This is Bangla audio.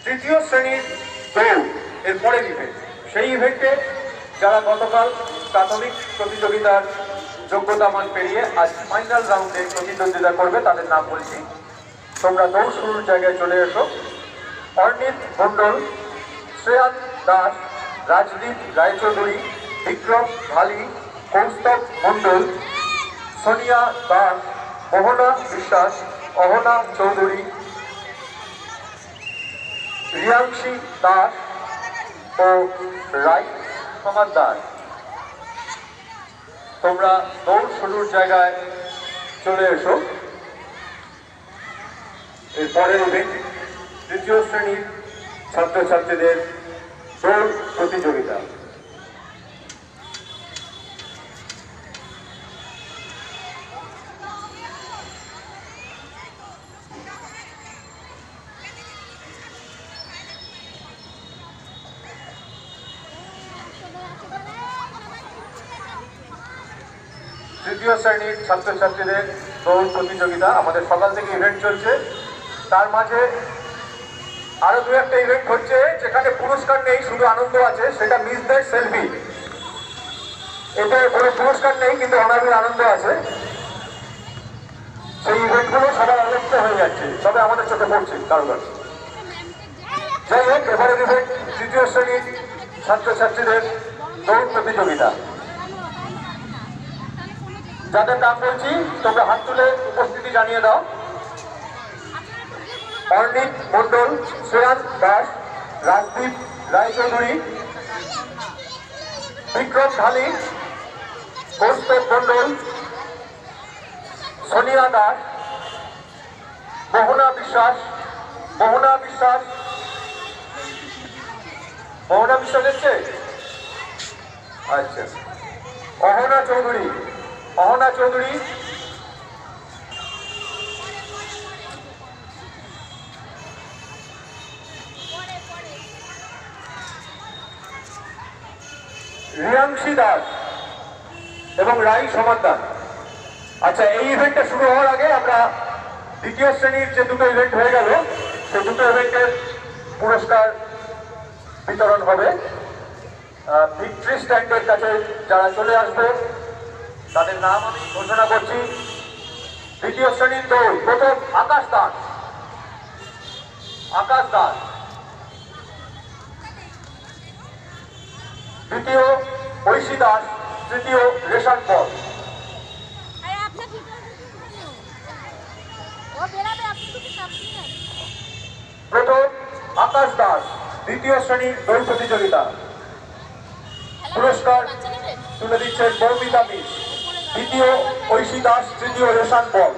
তৃতীয় শ্রেণীর দৌড় এর পরের ইভেন্ট। সেই ইভেন্টে যারা গতকাল প্রাথমিক প্রতিযোগিতার যোগ্যতা মান পেরিয়ে আজ ফাইনাল রাউন্ডে প্রতিদ্বন্দ্বিতা করবে তাদের নাম বলছি। তোমরা দৌড় শুরুর জায়গায় চলে এসো। অর্ণিত মণ্ডল, শ্রেয়ান দাস, রাজদীপ রায়চৌধুরী, বিক্রম ঢালি, কৌস্তব মণ্ডল, সোনিয়া দাস, মোহনা বিশ্বাস, অহনা চৌধুরী, রিয়াংশী দাস ও রাই সমাদ্দার। তোমরা দৌড় শুরুর জায়গায় চলে এসো। এরপরের ইভেন্ট তৃতীয় শ্রেণীর ছাত্রছাত্রীদের দৌড় প্রতিযোগিতা। তৃতীয় শ্রেণীর ছাত্রছাত্রীদের দৌড় প্রতিযোগিতা। আমাদের সকাল থেকে ইভেন্ট চলছে, তার মাঝে আরো দু একটা ইভেন্ট হচ্ছে যেখানে পুরস্কার নেই, শুধু আনন্দ আছে। সেটা মিসদের সেলফি। এতে কোনো পুরস্কার নেই, কিন্তু অনাবিল আনন্দ আছে। সেই ইভেন্টগুলো সবাই আলোচিত হয়ে যাচ্ছে, তবে আমাদের চোখে পড়ছে কারোর। যাই হোক, এবারের ইভেন্ট তৃতীয় শ্রেণীর ছাত্রছাত্রীদের দৌড় প্রতিযোগিতা। যাদের নাম বলছি তোমরা হাত তুলে উপস্থিতি জানিয়ে দাও। অর্ণিত মণ্ডল, শ্রেয়ান দাস, রাজদীপ রায়চৌধুরী, বিক্রম ঢালি, কৌস্তব মণ্ডল, সোনিয়া দাস, মোহনা বিশ্বাস, মোহনা বিশ্বাস এসছে? আচ্ছা। অহনা চৌধুরী, অহনা চৌধুরী, রিয়াংশী দাস এবং রাই সমাদ্দার। আচ্ছা, এই ইভেন্টটা শুরু হওয়ার আগে আমরা দ্বিতীয় শ্রেণীর যে দুটো ইভেন্ট হয়ে গেল সেই দুটো ইভেন্টের পুরস্কার বিতরণ হবে। ভিক্টরি স্ট্যান্ডের কাছে যারা চলে আসবে তাদের নাম আমি ঘোষণা করছি। দ্বিতীয় শ্রেণীর দৌড়, প্রথম আকাশ দাস, আকাশ দাস। দ্বিতীয় ঐশী দাস, তৃতীয় রেশন পল। প্রথম আকাশ দাস, দ্বিতীয় শ্রেণীর দৌড় প্রতিযোগিতা। পুরস্কার তুলে দিচ্ছেন মৌমিতা মিস, দ্বিতীয় ঐশী দাস, তৃতীয় রেশন পল।